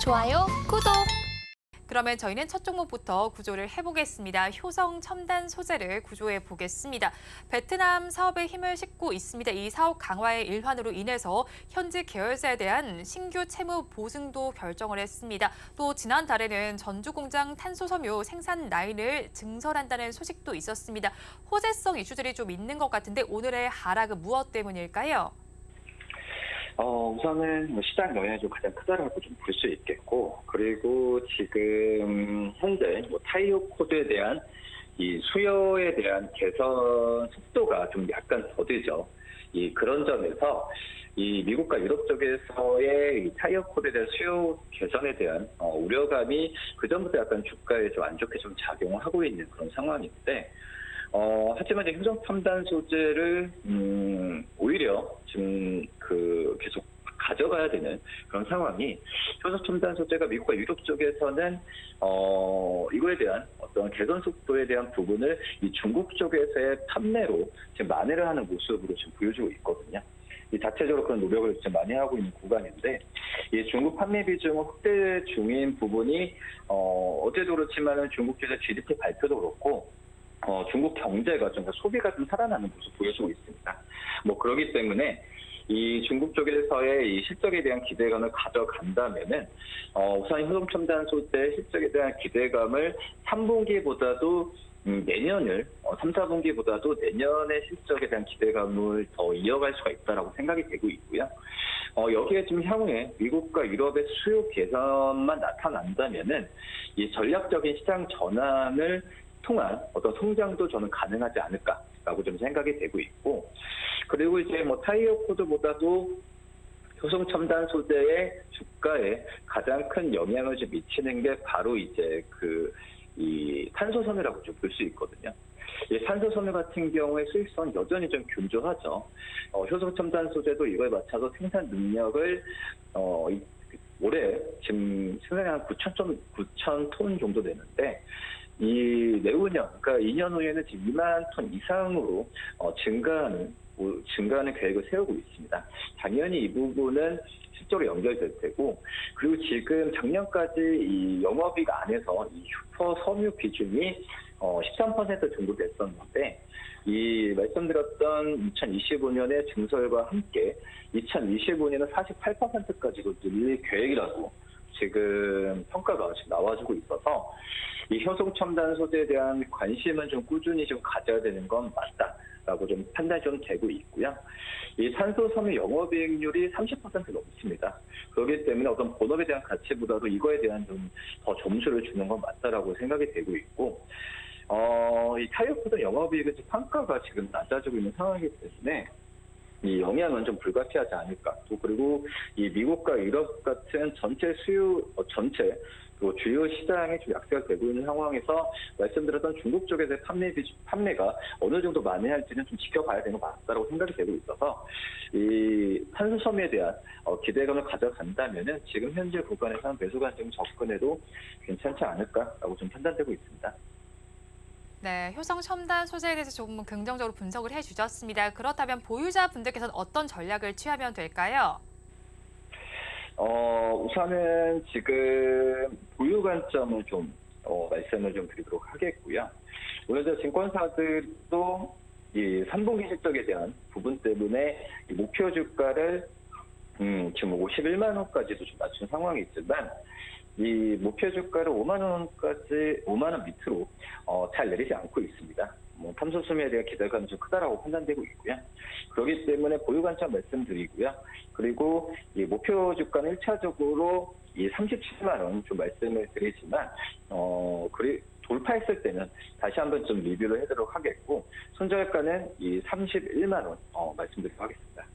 좋아요, 구독! 그러면 저희는 첫 종목부터 구조를 해보겠습니다. 효성 첨단 소재를 구조해 보겠습니다. 베트남 사업에 힘을 싣고 있습니다. 이 사업 강화의 일환으로 인해서 현지 계열사에 대한 신규 채무 보증도 결정을 했습니다. 또 지난달에는 전주공장 탄소섬유 생산 라인을 증설한다는 소식도 있었습니다. 호재성 이슈들이 좀 있는 것 같은데 오늘의 하락은 무엇 때문일까요? 우선은 시장 영향이 좀 가장 크다라고 좀 볼 수 있겠고, 그리고 지금 현재 타이어 코드에 대한 이 수요에 대한 개선 속도가 좀 약간 더디죠. 그런 점에서 이 미국과 유럽 쪽에서의 이 타이어 코드에 대한 수요 개선에 대한 우려감이 그 전부터 약간 주가에 좀 안 좋게 좀 작용을 하고 있는 그런 상황인데, 하지만 이제 효성 첨단 소재를 오히려 지금 계속 가져가야 되는 그런 상황이, 효성 첨단 소재가 미국과 유럽 쪽에서는 이거에 대한 어떤 개선 속도에 대한 부분을 이 중국 쪽에서의 판매로 지금 만회를 하는 모습으로 지금 보여주고 있거든요. 이 자체적으로 그런 노력을 지금 많이 하고 있는 구간인데, 이 중국 판매 비중을 확대 중인 부분이 어제도 그렇지만은 중국 쪽에서 GDP 발표도 그렇고. 중국 경제가 좀 소비가 좀 살아나는 모습 보여주고 있습니다. 그러기 때문에 이 중국 쪽에서의 이 실적에 대한 기대감을 가져간다면은 우선 효성 첨단 소재 실적에 대한 기대감을 3분기보다도 내년을 3, 4분기보다도 내년의 실적에 대한 기대감을 더 이어갈 수가 있다라고 생각이 되고 있고요. 여기에 좀 향후에 미국과 유럽의 수요 개선만 나타난다면은 이 전략적인 시장 전환을 통한 어떤 성장도 저는 가능하지 않을까라고 좀 생각이 되고 있고, 그리고 이제 타이어 코드보다도 효성 첨단 소재의 주가에 가장 큰 영향을 좀 미치는 게 바로 이제 이 탄소섬유라고 좀 볼 수 있거든요. 이 탄소섬유 같은 경우에 수익성 여전히 좀 견조하죠. 효성 첨단 소재도 이거에 맞춰서 생산 능력을 올해 지금 생산이 한 9천 톤 정도 되는데, 이 내후년, 그러니까 2년 후에는 지금 2만 톤 이상으로 증가하는 계획을 세우고 있습니다. 당연히 이 부분은 실제로 연결될 테고, 그리고 지금 작년까지 이 영업이익 안에서 이 슈퍼 섬유 비중이 13% 정도 됐었는데, 이 말씀드렸던 2025년의 증설과 함께 2025년은 48%까지도 늘릴 계획이라고 지금 평가가 지금 나와주고 있어서, 이 효성 첨단 소재에 대한 관심은 좀 꾸준히 좀 가져야 되는 건 맞다라고 좀 판단이 좀 되고 있고요. 이 탄소섬유 영업이익률이 30% 넘습니다. 그렇기 때문에 어떤 본업에 대한 가치보다도 이거에 대한 좀 더 점수를 주는 건 맞다라고 생각이 되고 있고, 이 타이어 코드 영업이익의 판가가 지금 낮아지고 있는 상황이기 때문에 이 영향은 좀 불가피하지 않을까. 또 그리고 이 미국과 유럽 같은 전체 또 주요 시장이 좀 약세가 되고 있는 상황에서 말씀드렸던 중국 쪽에서의 판매가 어느 정도 만회할지는 좀 지켜봐야 되는 것 같다고 생각이 되고 있어서, 이 탄소섬유에 대한 기대감을 가져간다면은 지금 현재 구간에서 한 매수 관점 접근해도 괜찮지 않을까라고 좀 판단되고 있습니다. 네, 효성 첨단 소재에 대해서 조금 긍정적으로 분석을 해주셨습니다. 그렇다면 보유자분들께서는 어떤 전략을 취하면 될까요? 우선은 지금 보유 관점을 좀 말씀을 좀 드리도록 하겠고요. 오늘 증권사들도 이 3분기 실적에 대한 부분 때문에 이 목표 주가를 지금 51만 원까지도 좀 낮춘 상황이 있지만, 이 목표 주가를 5만 원 밑으로 잘 내리지 않고 있습니다. 탄소섬유에 대한 기대감이 좀 크다라고 판단되고 있고요. 그렇기 때문에 보유 관점 말씀드리고요. 그리고 이 목표 주가는 1차적으로 이 37만 원 좀 말씀을 드리지만, 돌파했을 때는 다시 한번 좀 리뷰를 해드리도록 하겠고, 손절가는 이 31만 원 말씀드리도록 하겠습니다.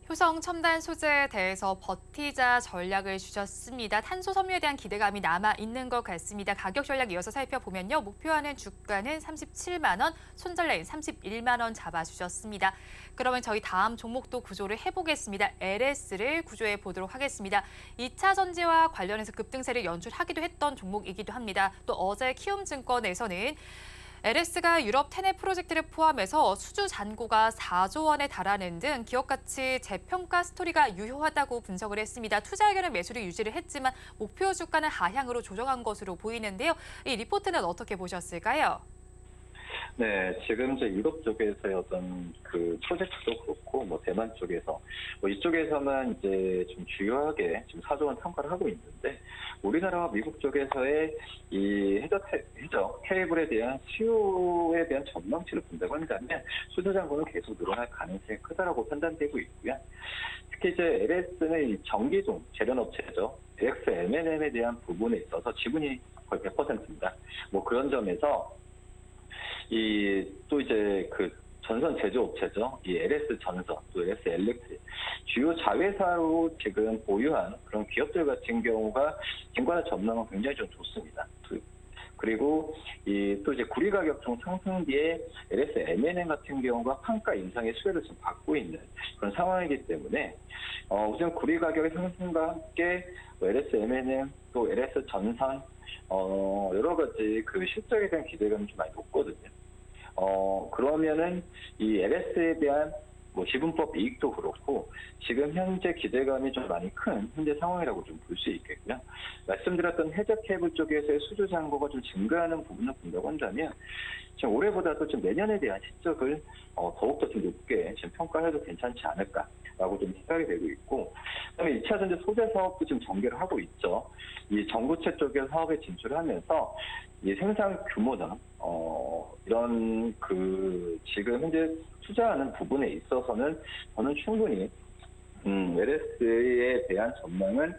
효성 첨단 소재에 대해서 버티자 전략을 주셨습니다. 탄소 섬유에 대한 기대감이 남아 있는 것 같습니다. 가격 전략 이어서 살펴보면요. 목표하는 주가는 37만 원, 손절 라인 31만 원 잡아주셨습니다. 그러면 저희 다음 종목도 구조를 해보겠습니다. LS를 구조해 보도록 하겠습니다. 2차 전지와 관련해서 급등세를 연출하기도 했던 종목이기도 합니다. 또 어제 키움증권에서는 LS가 유럽 테넷 프로젝트를 포함해서 수주 잔고가 4조 원에 달하는 등 기업 가치 재평가 스토리가 유효하다고 분석을 했습니다. 투자 의견은 매수를 유지를 했지만 목표 주가는 하향으로 조정한 것으로 보이는데요. 이 리포트는 어떻게 보셨을까요? 네, 지금 이제 유럽 쪽에서의 어떤 그 프로젝트도 그렇고, 대만 쪽에서, 이쪽에서만 이제 좀 주요하게 지금 4조 원 평가를 하고 있는데, 우리나라와 미국 쪽에서의 이 해저 케이블에 대한 수요에 대한 전망치를 본다고 한다면, 수주 잔고는 계속 늘어날 가능성이 크다라고 판단되고 있고요. 특히 이제 LS는 이 전기종 제련업체죠. XM&M에 대한 부분에 있어서 지분이 거의 100%입니다. 그런 점에서 또 이제 그 전선 제조업체죠. 이 LS 전선, 또 LS 엘렉트릭 주요 자회사로 지금 보유한 그런 기업들 같은 경우가 진관의 전망은 굉장히 좀 좋습니다. 그리고 또 이제 구리 가격 중 상승 뒤에 LS M&M 같은 경우가 판가 인상의 수혜를 지금 받고 있는 그런 상황이기 때문에 우선 구리 가격의 상승과 함께 LS M&M 또 LS 전선 여러 가지 그 실적에 대한 기대감이 좀 많이 높거든요. 그러면은 이 LS에 대한 지분법 이익도 그렇고 지금 현재 기대감이 좀 많이 큰 현재 상황이라고 좀 볼 수 있겠고요. 말씀드렸던 해저 케이블 쪽에서의 수주 잔고가 좀 증가하는 부분을 본다고 한다면 지금 올해보다도 좀 내년에 대한 실적을 더욱더 좀 높게 지금 평가해도 괜찮지 않을까라고 좀 생각이 되고 있고, 그다음에 2차 전지 소재 사업도 지금 전개를 하고 있죠. 이 전구체 쪽에 사업에 진출하면서 이 생산 규모나 이런 그 지금 현재 투자하는 부분에 있어서는 저는 충분히 LS에 대한 전망은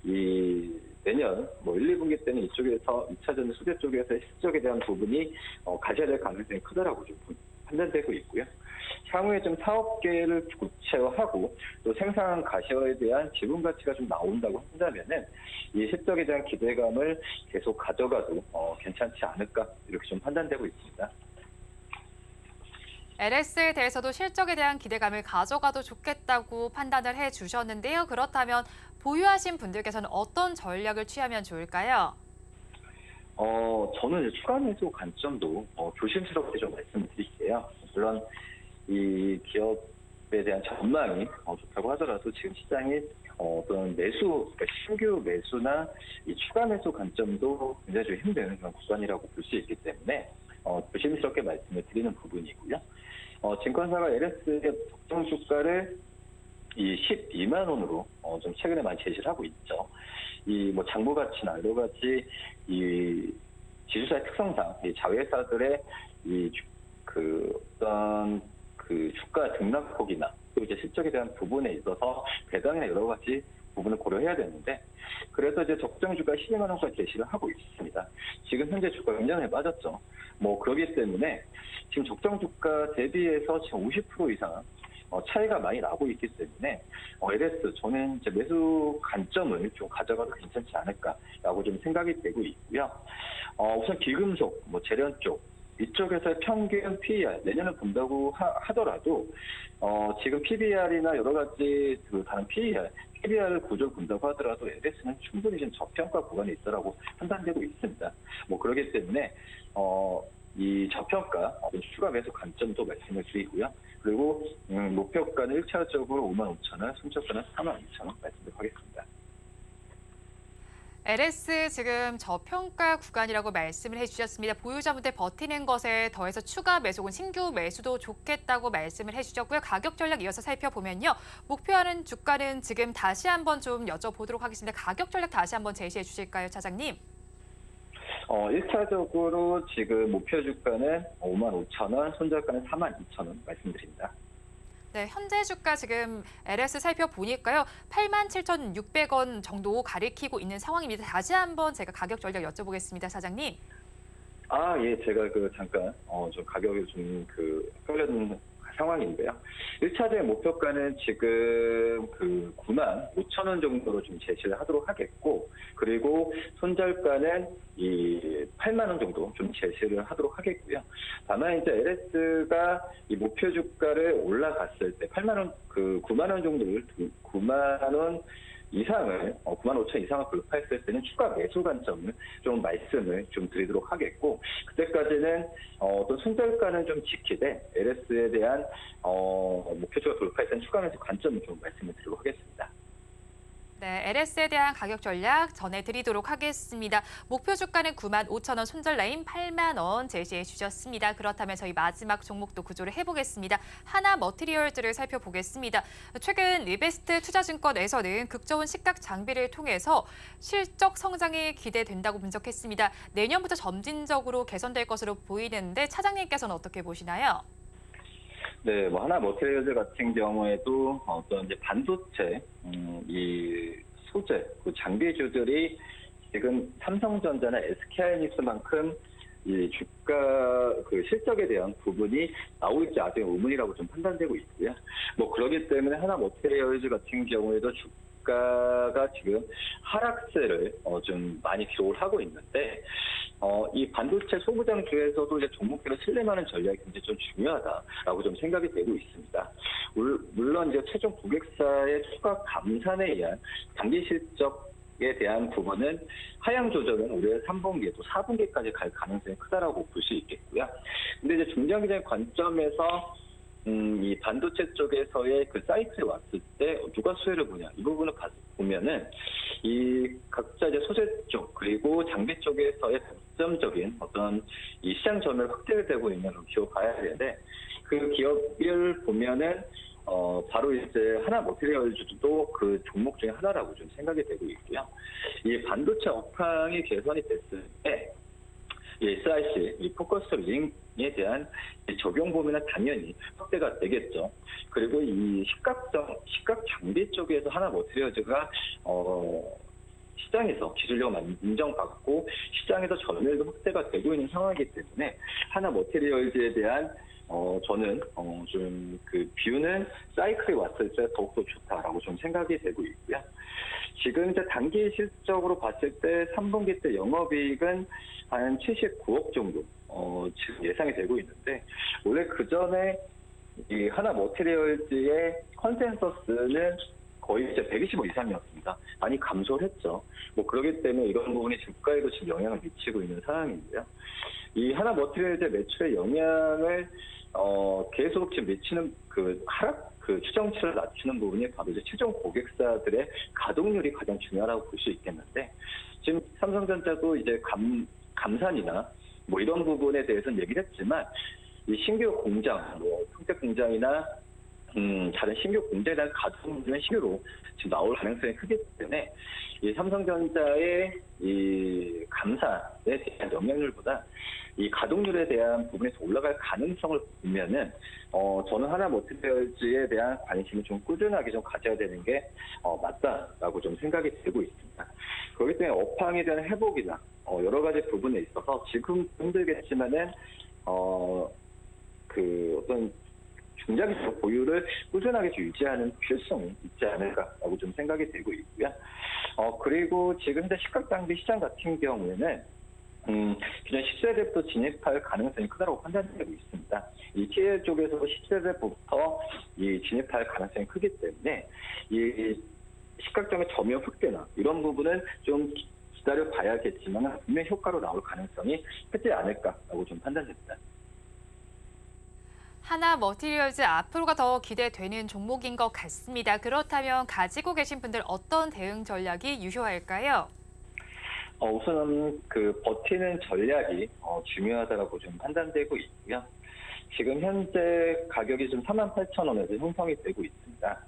이 내년 1, 2분기 때는 이쪽에서 2차 전지 소재 쪽에서 실적에 대한 부분이 가져야 될 가능성이 크다라고 좀 판단되고 있고요. 향후에 좀 사업계를 구체화하고 또 생산 가시화에 대한 지분 가치가 좀 나온다고 한다면은 이 실적에 대한 기대감을 계속 가져가도 괜찮지 않을까 이렇게 좀 판단되고 있습니다. LS에 대해서도 실적에 대한 기대감을 가져가도 좋겠다고 판단을 해주셨는데요. 그렇다면 보유하신 분들께서는 어떤 전략을 취하면 좋을까요? 저는 이제 추가 매수 관점도 조심스럽게 좀 말씀드릴게요. 물론 이 기업에 대한 전망이 좋다고 하더라도 지금 시장이 어떤 그러니까 신규 매수나 이 추가 매수 관점도 굉장히 좀 힘든 그런 구간이라고 볼 수 있기 때문에 조심스럽게 말씀을 드리는 부분이고요. 증권사가 LS의 적정 주가를 이 12만 원으로 좀 최근에 많이 제시를 하고 있죠. 이 장부 가치나 여러 가지 이 지주사의 특성상 이 자회사들의 어떤 그 주가 등락폭이나 또 이제 실적에 대한 부분에 있어서 배당이나 여러 가지 부분을 고려해야 되는데, 그래서 이제 적정 주가 12만 원까지 제시를 하고 있습니다. 지금 현재 주가 굉장히 빠졌죠. 그렇기 때문에 지금 적정 주가 대비해서 지금 50% 이상 차이가 많이 나고 있기 때문에 LS 저는 이제 매수 관점을 좀 가져가도 괜찮지 않을까라고 좀 생각이 되고 있고요. 우선 기금속, 재련 쪽 이쪽에서의 평균 PER 내년을 본다고 하더라도 지금 PBR이나 여러 가지 그 다른 PBR 구조를 본다고 하더라도 LS는 충분히 지금 저평가 구간에 있다라고 판단되고 있습니다. 그렇기 때문에 이 저평가 추가 매수 관점도 말씀을 드리고요. 그리고 목표가는 1차적으로 55,000원, 순저가는 42,000원 말씀드리도록 하겠습니다. LS 지금 저평가 구간이라고 말씀을 해주셨습니다. 보유자분들 버티는 것에 더해서 추가 매수군 신규 매수도 좋겠다고 말씀을 해주셨고요. 가격 전략 이어서 살펴보면요. 목표하는 주가는 지금 다시 한번 좀 여쭤보도록 하겠습니다. 가격 전략 다시 한번 제시해 주실까요, 차장님? 1차적으로 지금 목표 주가는 55,000원, 손절가는 42,000원 말씀드립니다. 네, 현재 주가 지금 LS 살펴보니까요. 87,600원 정도 가리키고 있는 상황입니다. 다시 한번 제가 가격 전략 여쭤보겠습니다, 사장님. 예, 제가 잠깐 좀 가격이 좀 헷갈렸는 상황인데요. 1차적인 목표가는 지금 95,000원 정도로 좀 제시를 하도록 하겠고, 그리고 손절가는 이 8만 원 정도 좀 제시를 하도록 하겠고요. 다만 이제 LS가 이 목표 주가를 올라갔을 때 8만 원, 9만 원 정도를 9만 원 이상을 95,000 이상을 돌파했을 때는 추가 매수 관점을 좀 말씀을 좀 드리도록 하겠고, 그때까지는 어떤 손절가는 좀 지키되 LS에 대한 목표주가 돌파했을 때는 추가 매수 관점을 좀 말씀을 드리도록 하겠습니다. 네, LS에 대한 가격 전략 전해드리도록 하겠습니다. 목표 주가는 95,000원, 손절 라인 8만 원 제시해 주셨습니다. 그렇다면 저희 마지막 종목도 구조를 해보겠습니다. 하나 머티리얼즈를 살펴보겠습니다. 최근 리베스트 투자증권에서는 극저온 식각 장비를 통해서 실적 성장이 기대된다고 분석했습니다. 내년부터 점진적으로 개선될 것으로 보이는데 차장님께서는 어떻게 보시나요? 네, 뭐 하나 머티리얼즈 같은 경우에도 어떤 이제 반도체 이 소재, 그 장비주들이 지금 삼성전자나 SK하이닉스만큼 이 주가 그 실적에 대한 부분이 나올지 아직 의문이라고 좀 판단되고 있고요. 뭐 그렇기 때문에 하나 머티리얼즈 같은 경우에도 주가가 지금 하락세를 좀 많이 기록을 하고 있는데, 이 반도체 소부장주에서도 이제 종목들을 슬림하는 전략이 굉장히 좀 중요하다라고 좀 생각이 되고 있습니다. 물론 이제 최종 고객사의 추가 감산에 의한 단기 실적에 대한 부분은 하향 조정은 올해 3분기에 또 4분기까지 갈 가능성이 크다라고 볼 수 있겠고요. 근데 이제 중장기적인 관점에서 이 반도체 쪽에서의 그 사이클이 왔을 때 누가 수혜를 보냐, 이 부분을 보면은 이 각자 이제 소재 쪽 그리고 장비 쪽에서의 독점적인 어떤 이 시장 점유율 확대되고 있는 기업 봐야 되는데, 그 기업을 보면은 바로 이제 하나 머티리얼즈도 그 종목 중에 하나라고 좀 생각이 되고 있고요. 이 반도체 업황이 개선이 됐을 때 이 SiC, 이 포커스 링에 대한 적용 범위는 당연히 확대가 되겠죠. 그리고 이 식각 장비 쪽에서 하나 머티리얼즈가 시장에서 기술력을 인정받고 시장에서 점유율도 확대가 되고 있는 상황이기 때문에 하나 머티리얼즈에 대한 저는 좀 그 뷰는 사이클이 왔을 때 더욱더 좋다라고 좀 생각이 되고 있고요. 지금 이제 단기 실적으로 봤을 때 3분기 때 영업이익은 한 79억 정도 지금 예상이 되고 있는데, 원래 그 전에 이 하나 머티리얼즈의 컨센서스는 거의 이제 125 이상이었습니다. 많이 감소를 했죠. 뭐 그렇기 때문에 이런 부분이 주가에도 지금 영향을 미치고 있는 상황인데요. 이 하나 머티리얼즈의 매출에 영향을 계속 지금 미치는 그 하락, 그 추정치를 낮추는 부분이 바로 이제 최종 고객사들의 가동률이 가장 중요하다고 볼 수 있겠는데, 지금 삼성전자도 이제 감산이나 뭐 이런 부분에 대해서는 얘기를 했지만, 이 신규 공장, 뭐 평택 공장이나 다른 신규 공장에 대한 가동률은 신규로 지금 나올 가능성이 크기 때문에 이 삼성전자의 이 감산에 대한 영향률보다 이 가동률에 대한 부분에서 올라갈 가능성을 보면은 저는 하나 머티리얼즈에 대한 관심을 좀 꾸준하게 좀 가져야 되는 게 맞다라고 좀 생각이 되고 있습니다. 그렇기 때문에 업황에 대한 회복이나 여러 가지 부분에 있어서 지금 힘들겠지만은 그 어떤 중장기적 보유를 꾸준하게 유지하는 필요성이 있지 않을까라고 좀 생각이 되고 있고요. 그리고 지금 현재 식각장비 시장 같은 경우에는 기존 10세대부터 진입할 가능성이 크다고 판단되고 있습니다. 이 TL 쪽에서 10세대부터 이 진입할 가능성이 크기 때문에 이 식각장비 점유 확대나 이런 부분은 좀 기다려 봐야겠지만 분명 효과로 나올 가능성이 크지 않을까라고 좀 판단됩니다. 하나 머티리얼즈 앞으로가 더 기대되는 종목인 것 같습니다. 그렇다면 가지고 계신 분들 어떤 대응 전략이 유효할까요? 우선은 그 버티는 전략이 중요하다고 좀 판단되고 있고요. 지금 현재 가격이 좀 48,000원에서 형성이 되고 있습니다.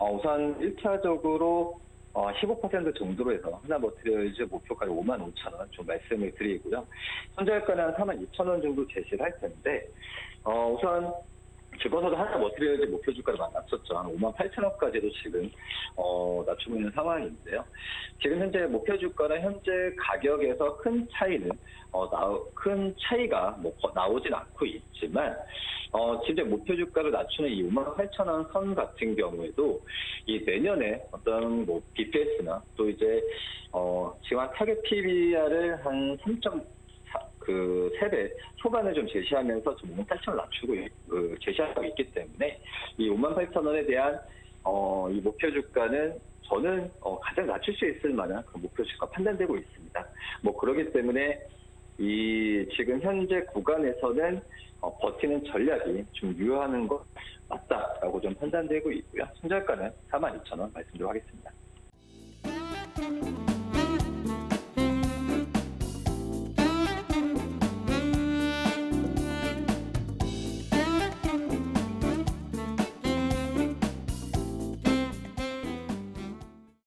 우선 1차적으로 15% 정도로 해서 하나 머티리얼즈 목표가를 55,000원 좀 말씀을 드리고요. 손절가는 한 42,000원 정도 제시를 할 텐데, 우선 주가서도 하나 머티리얼즈 목표 주가를 낮췄죠. 한 58,000원까지도 지금 낮추고 있는 상황인데요. 지금 현재 목표 주가는 현재 가격에서 큰 차이가 뭐 나오진 않고 있지만, 지금 목표 주가를 낮추는 이 58,000원 선 같은 경우에도 이 내년에 어떤 뭐 BPS나 또 이제 지금 타겟 PBR을 한 3배 초반을 좀 제시하면서 좀 58,000원 낮추고 제시하고 있기 때문에 이 58,000원에 대한 이 목표 주가는 저는 가장 낮출 수 있을 만한 그 목표 주가 판단되고 있습니다. 뭐 그렇기 때문에 이 지금 현재 구간에서는 버티는 전략이 좀 유효하는 것 맞다라고 좀 판단되고 있고요. 손절가는 42,000원 말씀드리도록 하겠습니다.